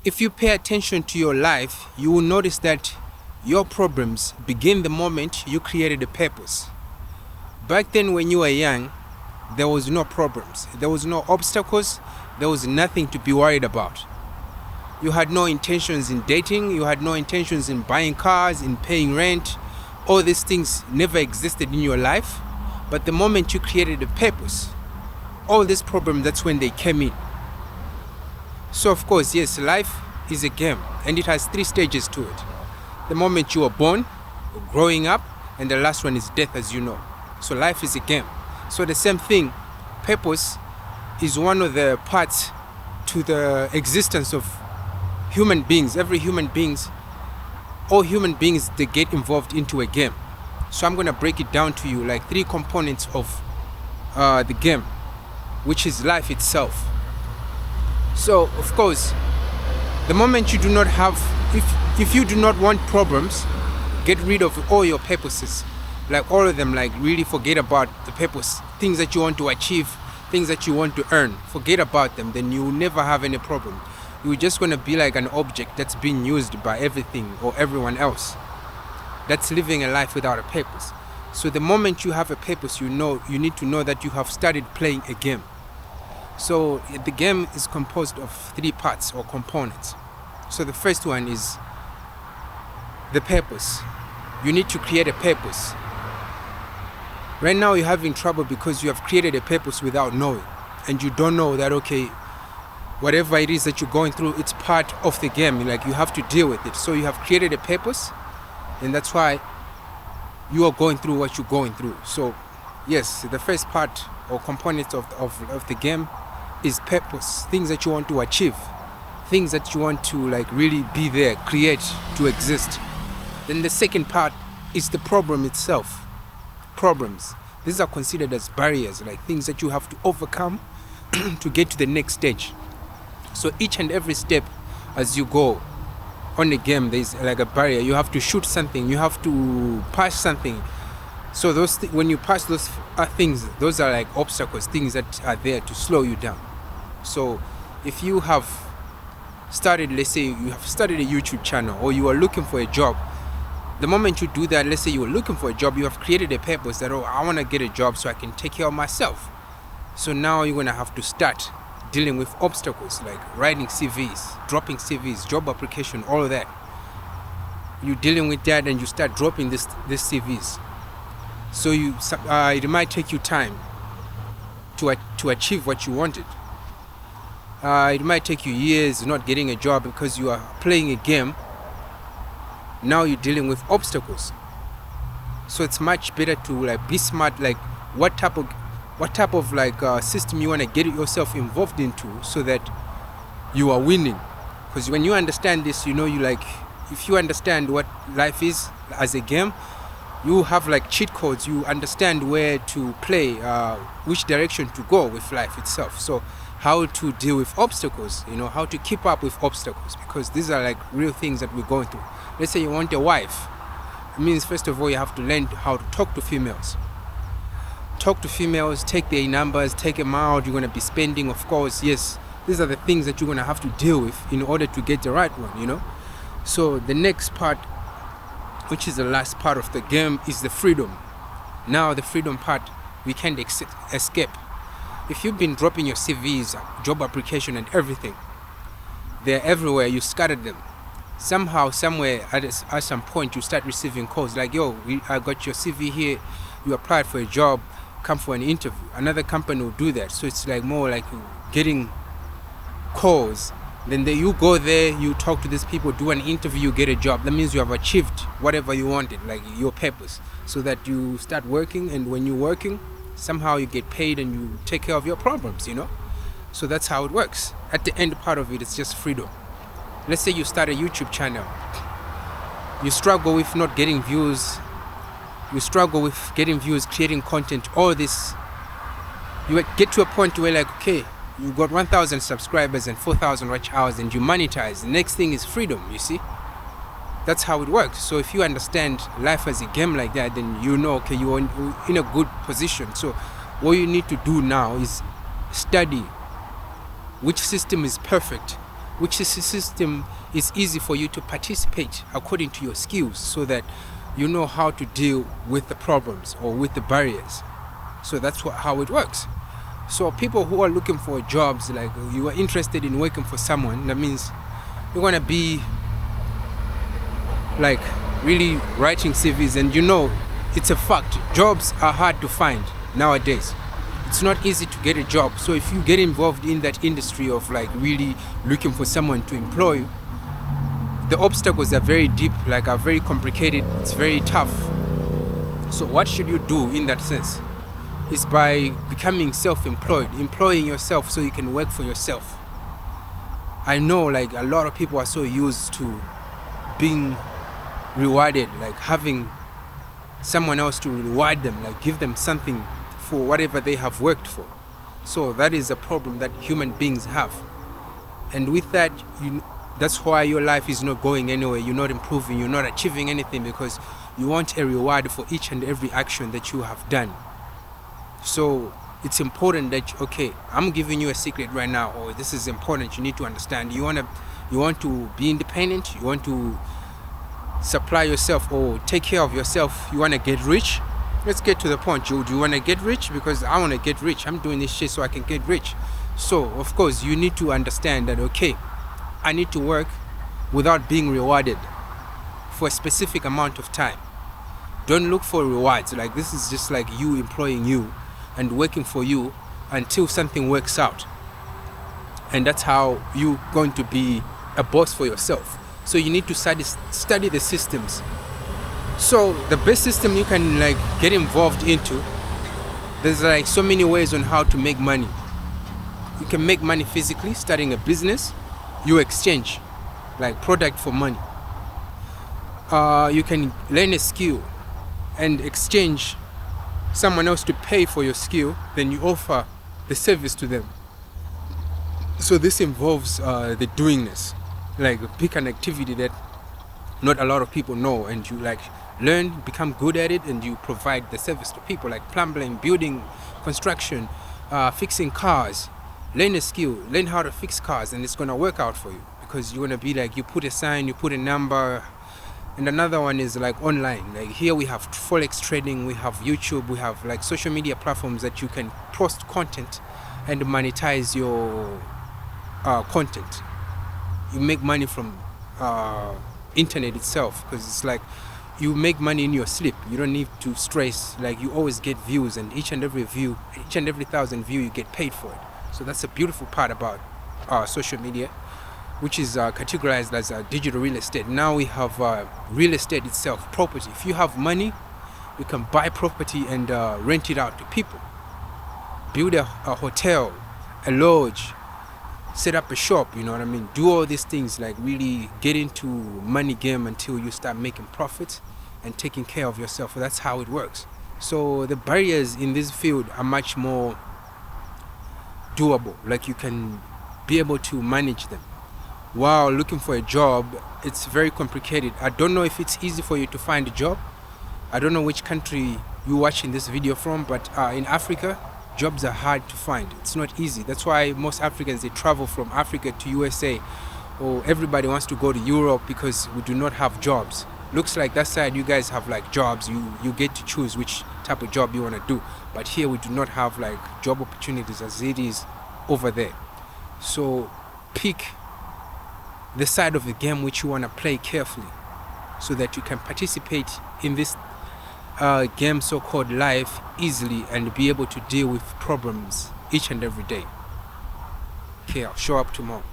If you pay attention to your life, you will notice that your problems begin the moment you created a purpose. Back then when you were young, there was no problems, there was no obstacles, there was nothing to be worried about. You had no intentions in dating, you had no intentions in buying cars, in paying rent. All these things never existed in your life. But the moment you created a purpose, all these problems, that's when they came in. So of course, yes, life is a game and it has 3 stages to it. The moment you are born, growing up, and the last one is death, as you know. So life is a game. So the same thing, purpose is one of the parts to the existence of human beings. All human beings, they get involved into a game. So I'm going to break it down to you like 3 components of the game, which is life itself. So of course, the moment you do not have, if you do not want problems, get rid of all your purposes, like all of them, like really forget about the purpose, things that you want to achieve, things that you want to earn, forget about them, then you will never have any problem. You're just going to be like an object that's being used by everything or everyone else that's living a life without a purpose. So the moment you have a purpose, you need to know that you have started playing a game. So the game is composed of 3 parts or components. So the first one is the purpose. You need to create a purpose. Right now you're having trouble because you have created a purpose without knowing, and you don't know that, okay, whatever it is that you're going through, it's part of the game, like you have to deal with it. So you have created a purpose, and that's why you are going through what you're going through. So yes, the first part or component of the game is purpose, things that you want to achieve, things that you want to like really be there, create, to exist. Then the second part is the problem itself. Problems, these are considered as barriers, like things that you have to overcome to get to the next stage. So each and every step as you go on the game, there's like a barrier. You have to shoot something, you have to pass something. So when you pass those things, those are like obstacles, things that are there to slow you down. So if you have started, let's say you have started a YouTube channel, or you are looking for a job, the moment you do that, let's say you are looking for a job, you have created a purpose that, oh, I want to get a job so I can take care of myself. So now you're going to have to start dealing with obstacles like writing CVs, dropping CVs, job application, all of that. You're dealing with that and you start dropping these CVs. So it might take you time to achieve what you wanted. It might take you years not getting a job because you are playing a game. Now you're dealing with obstacles. So it's much better to like be smart, like what type of like system you want to get yourself involved into so that you are winning. Because when you understand this, you like, if you understand what life is as a game, you have like cheat codes. You understand where to play, which direction to go with life itself. So how to deal with obstacles, how to keep up with obstacles, because these are like real things that we're going through. Let's say you want a wife. It means first of all you have to learn how to talk to females. Talk to females, take their numbers, take them out. You're going to be spending, of course, yes. These are the things that you're going to have to deal with in order to get the right one, So the next part, which is the last part of the game, is the freedom. Now the freedom part, we can't escape. If you've been dropping your CVs, job application and everything, they're everywhere, you scattered them. Somehow, somewhere, at some point, you start receiving calls like, yo, I got your CV here, you applied for a job, come for an interview. Another company will do that. So it's like more like getting calls. Then you go there, you talk to these people, do an interview, you get a job. That means you have achieved whatever you wanted, like your purpose. So that you start working, and when you're working, somehow you get paid and you take care of your problems, So that's how it works. At the end part of it, it's just freedom. Let's say you start a YouTube channel. You struggle with not getting views. You struggle with getting views, creating content, all this. You get to a point where like, okay, you got 1,000 subscribers and 4,000 watch hours and you monetize. The next thing is freedom, you see? That's how it works. So if you understand life as a game like that, then okay, you're in a good position. So what you need to do now is study which system is perfect which is a system is easy for you to participate according to your skills, so that you know how to deal with the problems or with the barriers. So that's how it works. So people who are looking for jobs, like you are interested in working for someone, that means you're gonna be like really writing CVs, and you know it's a fact, jobs are hard to find nowadays. It's not easy to get a job. So if you get involved in that industry of like really looking for someone to employ, the obstacles are very deep, like are very complicated, it's very tough. So what should you do in that sense is by becoming self-employed, employing yourself so you can work for yourself. I know like a lot of people are so used to being rewarded, like having someone else to reward them, like give them something for whatever they have worked for. So that is a problem that human beings have. And with that, that's why your life is not going anywhere, you're not improving, you're not achieving anything, because you want a reward for each and every action that you have done. So it's important that, okay, I'm giving you a secret right now, or this is important, you need to understand. You want to be independent, you want to supply yourself or take care of yourself, you want to get rich. Let's get to the point. Do you want to get rich? Because I want to get rich. I'm doing this shit so I can get rich. So of course you need to understand that, okay, I need to work without being rewarded for a specific amount of time. Don't look for rewards. Like this is just like you employing you and working for you until something works out. And that's how you're going to be a boss for yourself. So you need to study the systems. So the best system you can like get involved into, there's like so many ways on how to make money. You can make money physically, starting a business. You exchange like product for money. You can learn a skill and exchange someone else to pay for your skill, then you offer the service to them. So this involves the doingness, like pick an activity that not a lot of people know, and you like learn, become good at it, and you provide the service to people, like plumbing, building, construction, fixing cars. Learn a skill, learn how to fix cars, and it's gonna work out for you, because you're gonna be like, you put a sign, you put a number. And another one is like online. Like here we have Forex trading, we have YouTube, we have like social media platforms that you can post content and monetize your content. You make money from internet itself, because it's like you make money in your sleep. You don't need to stress, like you always get views, and each and every 1,000 views you get paid for it. So that's a beautiful part about social media, which is categorized as digital real estate. Now we have real estate itself, property. If you have money, you can buy property and rent it out to people. Build a hotel, a lodge, set up a shop, you know what I mean? Do all these things, like really get into money game until you start making profits and taking care of yourself. That's how it works. So the barriers in this field are much more doable. Like you can be able to manage them. While looking for a job, it's very complicated. I don't know if it's easy for you to find a job. I don't know which country you're watching this video from, but in Africa, jobs are hard to find. It's not easy. That's why most Africans, they travel from Africa to USA, or everybody wants to go to Europe, because we do not have jobs. Looks like that side you guys have like jobs. You get to choose which type of job you want to do. But here we do not have like job opportunities as it is over there. So pick the side of the game which you want to play carefully, so that you can participate in this game so-called life easily and be able to deal with problems each and every day. Okay, I'll show up tomorrow.